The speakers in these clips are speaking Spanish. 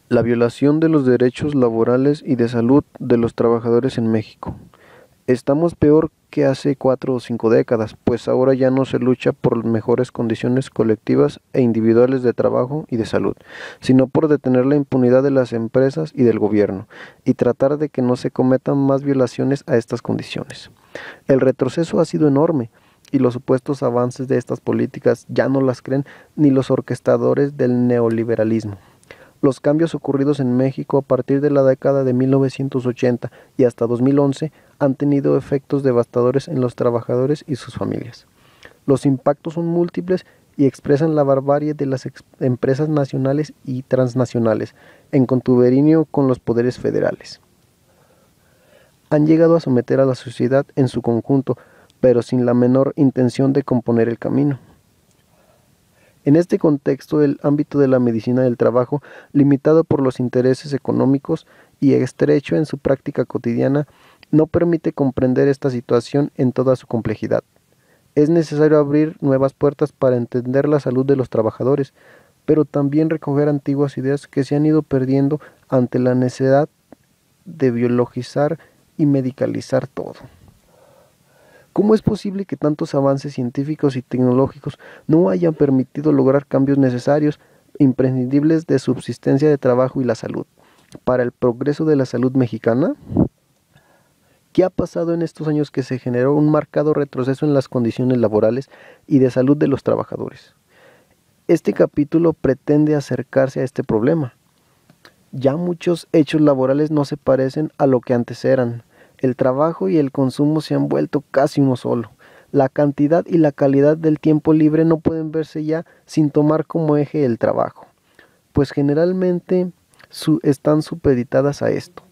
La violación de los derechos laborales y de salud de los trabajadores en México. Estamos peor que hace 4 o 5 décadas, pues ahora ya no se lucha por mejores condiciones colectivas e individuales de trabajo y de salud, sino por detener la impunidad de las empresas y del gobierno, y tratar de que no se cometan más violaciones a estas condiciones. El retroceso ha sido enorme, y los supuestos avances de estas políticas ya no las creen ni los orquestadores del neoliberalismo. Los cambios ocurridos en México a partir de la década de 1980 y hasta 2011 han tenido efectos devastadores en los trabajadores y sus familias. Los impactos son múltiples y expresan la barbarie de las empresas nacionales y transnacionales, en contubernio con los poderes federales. Han llegado a someter a la sociedad en su conjunto, pero sin la menor intención de componer el camino. En este contexto, el ámbito de la medicina del trabajo, limitado por los intereses económicos y estrecho en su práctica cotidiana, no permite comprender esta situación en toda su complejidad. Es necesario abrir nuevas puertas para entender la salud de los trabajadores, pero también recoger antiguas ideas que se han ido perdiendo ante la necesidad de biologizar y medicalizar todo. ¿Cómo es posible que tantos avances científicos y tecnológicos no hayan permitido lograr cambios necesarios, imprescindibles de subsistencia de trabajo y la salud, para el progreso de la salud mexicana? ¿Qué ha pasado en estos años que se generó un marcado retroceso en las condiciones laborales y de salud de los trabajadores? Este capítulo pretende acercarse a este problema. Ya muchos hechos laborales no se parecen a lo que antes eran. El trabajo y el consumo se han vuelto casi uno solo. La cantidad y la calidad del tiempo libre no pueden verse ya sin tomar como eje el trabajo, pues generalmente están supeditadas a esto.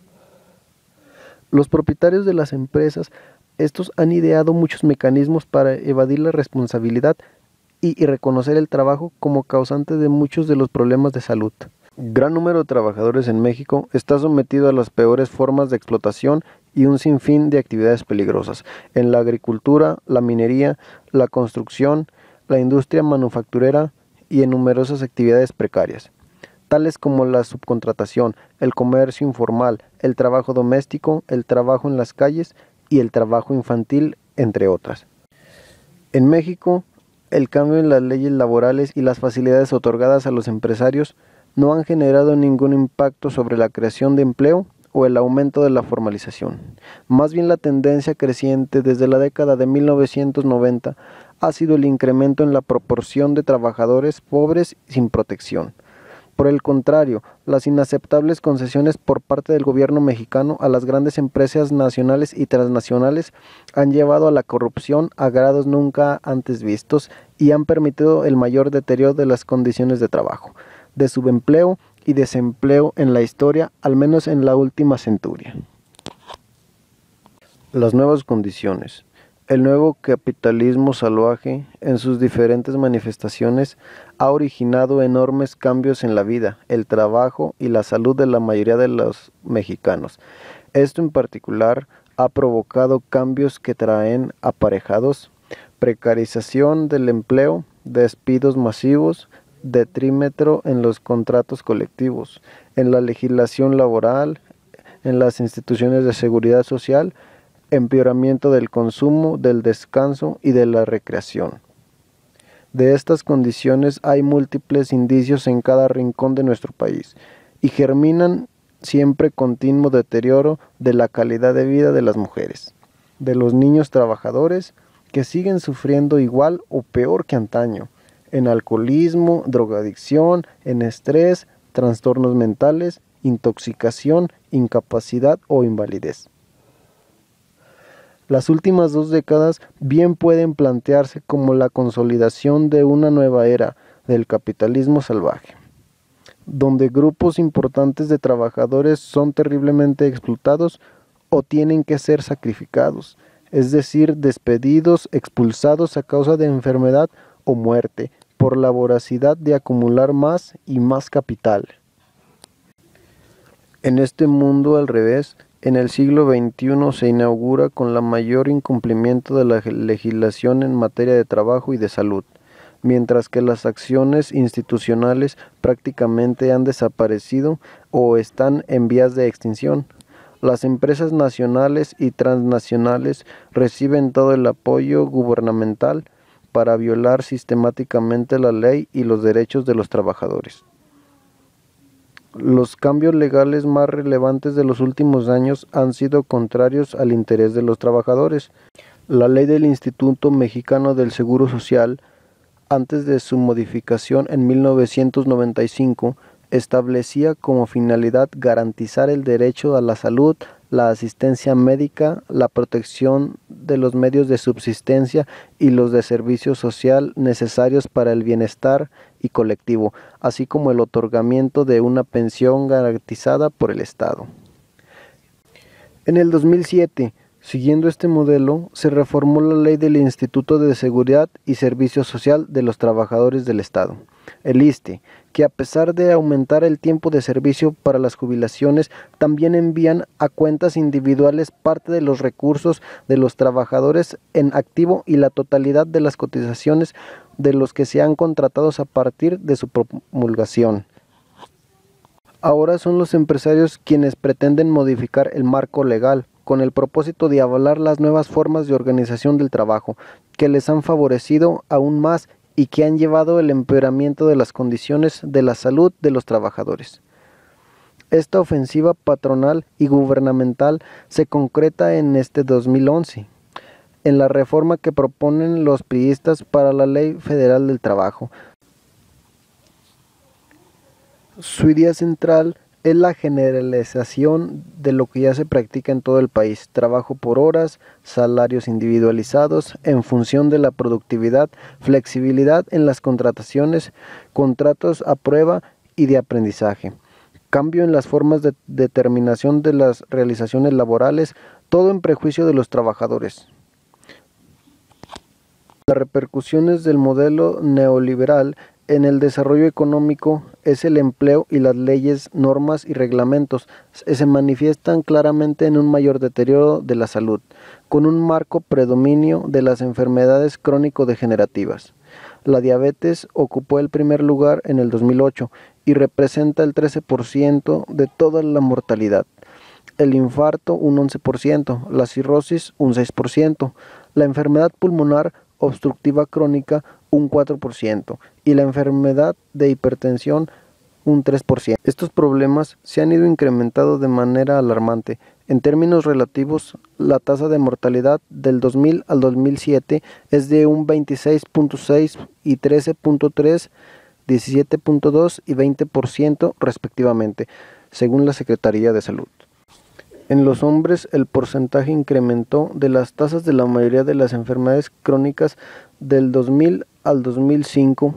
Los propietarios de las empresas, estos han ideado muchos mecanismos para evadir la responsabilidad y reconocer el trabajo como causante de muchos de los problemas de salud. Gran número de trabajadores en México está sometido a las peores formas de explotación y un sinfín de actividades peligrosas en la agricultura, la minería, la construcción, la industria manufacturera y en numerosas actividades precarias, tales como la subcontratación, el comercio informal, el trabajo doméstico, el trabajo en las calles y el trabajo infantil, entre otras. En México, el cambio en las leyes laborales y las facilidades otorgadas a los empresarios no han generado ningún impacto sobre la creación de empleo o el aumento de la formalización. Más bien la tendencia creciente desde la década de 1990 ha sido el incremento en la proporción de trabajadores pobres sin protección. Por el contrario, las inaceptables concesiones por parte del gobierno mexicano a las grandes empresas nacionales y transnacionales han llevado a la corrupción a grados nunca antes vistos y han permitido el mayor deterioro de las condiciones de trabajo, de subempleo y desempleo en la historia, al menos en la última centuria. Las nuevas condiciones. El nuevo capitalismo salvaje, en sus diferentes manifestaciones, ha originado enormes cambios en la vida, el trabajo y la salud de la mayoría de los mexicanos. Esto en particular ha provocado cambios que traen aparejados precarización del empleo, despidos masivos, detrimento en los contratos colectivos, en la legislación laboral, en las instituciones de seguridad social, empeoramiento del consumo, del descanso y de la recreación. De estas condiciones hay múltiples indicios en cada rincón de nuestro país y germinan siempre continuo deterioro de la calidad de vida de las mujeres, de los niños trabajadores que siguen sufriendo igual o peor que antaño, en alcoholismo, drogadicción, en estrés, trastornos mentales, intoxicación, incapacidad o invalidez. Las últimas 2 décadas bien pueden plantearse como la consolidación de una nueva era del capitalismo salvaje, donde grupos importantes de trabajadores son terriblemente explotados o tienen que ser sacrificados, es decir, despedidos, expulsados a causa de enfermedad o muerte, por la voracidad de acumular más y más capital. En este mundo al revés, en el siglo XXI se inaugura con la mayor incumplimiento de la legislación en materia de trabajo y de salud, mientras que las acciones institucionales prácticamente han desaparecido o están en vías de extinción. Las empresas nacionales y transnacionales reciben todo el apoyo gubernamental para violar sistemáticamente la ley y los derechos de los trabajadores. Los cambios legales más relevantes de los últimos años han sido contrarios al interés de los trabajadores. La ley del Instituto Mexicano del Seguro Social, antes de su modificación en 1995, establecía como finalidad garantizar el derecho a la salud, la asistencia médica, la protección de los medios de subsistencia y los de servicio social necesarios para el bienestar y colectivo, así como el otorgamiento de una pensión garantizada por el Estado. En el 2007, siguiendo este modelo, se reformó la Ley del Instituto de Seguridad y Servicio Social de los Trabajadores del Estado, el ISSSTE, que a pesar de aumentar el tiempo de servicio para las jubilaciones, también envían a cuentas individuales parte de los recursos de los trabajadores en activo y la totalidad de las cotizaciones de los que sean contratados a partir de su promulgación. Ahora son los empresarios quienes pretenden modificar el marco legal, con el propósito de avalar las nuevas formas de organización del trabajo, que les han favorecido aún más y que han llevado el empeoramiento de las condiciones de la salud de los trabajadores. Esta ofensiva patronal y gubernamental se concreta en este 2011, en la reforma que proponen los priistas para la Ley Federal del Trabajo. Su idea central es la generalización de lo que ya se practica en todo el país: trabajo por horas, salarios individualizados en función de la productividad, flexibilidad en las contrataciones, contratos a prueba y de aprendizaje, cambio en las formas de determinación de las realizaciones laborales, todo en prejuicio de los trabajadores. Las repercusiones del modelo neoliberal en el desarrollo económico es el empleo y las leyes, normas y reglamentos se manifiestan claramente en un mayor deterioro de la salud, con un marco predominio de las enfermedades crónico-degenerativas. La diabetes ocupó el primer lugar en el 2008 y representa el 13% de toda la mortalidad, el infarto un 11%, la cirrosis un 6%, la enfermedad pulmonar obstructiva crónica un 4% y la enfermedad de hipertensión un 3%. Estos problemas se han ido incrementando de manera alarmante. En términos relativos, la tasa de mortalidad del 2000 al 2007 es de un 26.6 y 13.3, 17.2 y 20% respectivamente, según la Secretaría de Salud. En los hombres, el porcentaje incrementó de las tasas de la mayoría de las enfermedades crónicas del 2000 al 2005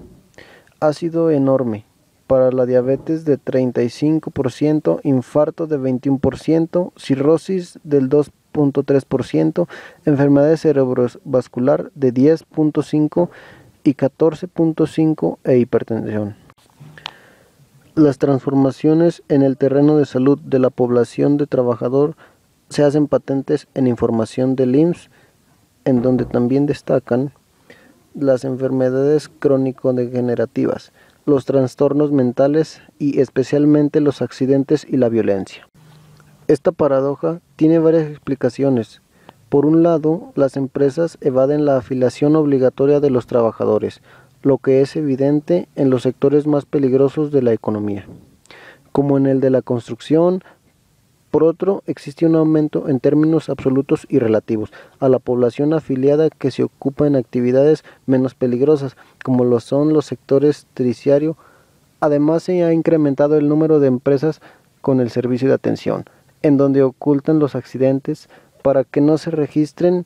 ha sido enorme. Para la diabetes de 35%, infarto de 21%, cirrosis del 2.3%, enfermedades cerebrovascular de 10.5% y 14.5% e hipertensión. Las transformaciones en el terreno de salud de la población de trabajador se hacen patentes en información del IMSS, en donde también destacan las enfermedades crónico-degenerativas, los trastornos mentales y especialmente los accidentes y la violencia. Esta paradoja tiene varias explicaciones. Por un lado, las empresas evaden la afiliación obligatoria de los trabajadores, lo que es evidente en los sectores más peligrosos de la economía, como en el de la construcción. Por otro, existe un aumento en términos absolutos y relativos a la población afiliada que se ocupa en actividades menos peligrosas, como lo son los sectores terciario. Además, se ha incrementado el número de empresas con el servicio de atención, en donde ocultan los accidentes para que no se registren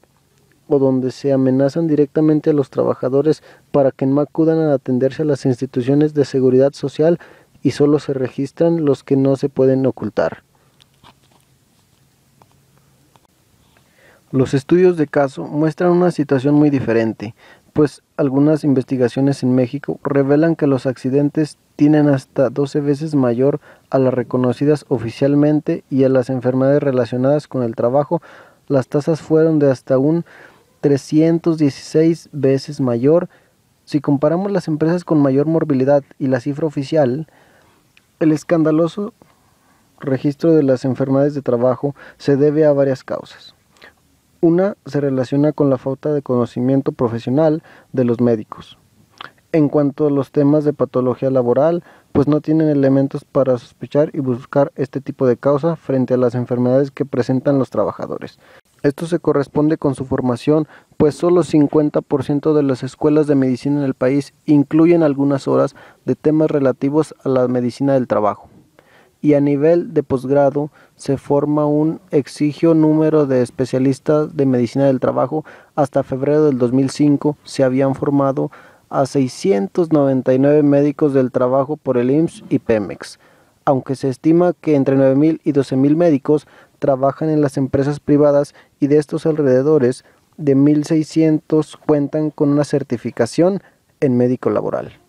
o donde se amenazan directamente a los trabajadores para que no acudan a atenderse a las instituciones de seguridad social y solo se registran los que no se pueden ocultar. Los estudios de caso muestran una situación muy diferente, pues algunas investigaciones en México revelan que los accidentes tienen hasta 12 veces mayor a las reconocidas oficialmente y a las enfermedades relacionadas con el trabajo. Las tasas fueron de hasta un 316 veces mayor Si comparamos las empresas con mayor morbilidad y la cifra oficial, el escandaloso registro de las enfermedades de trabajo se debe a varias causas. Una se relaciona con la falta de conocimiento profesional de los médicos. En cuanto a los temas de patología laboral, pues no tienen elementos para sospechar y buscar este tipo de causa frente a las enfermedades que presentan los trabajadores. Esto se corresponde con su formación, pues solo 50% de las escuelas de medicina en el país incluyen algunas horas de temas relativos a la medicina del trabajo. Y a nivel de posgrado se forma un exigio número de especialistas de medicina del trabajo. Hasta febrero del 2005 se habían formado a 699 médicos del trabajo por el IMSS y Pemex, aunque se estima que entre 9,000 y 12,000 médicos trabajan en las empresas privadas y de estos alrededores de 1,600 cuentan con una certificación en médico laboral.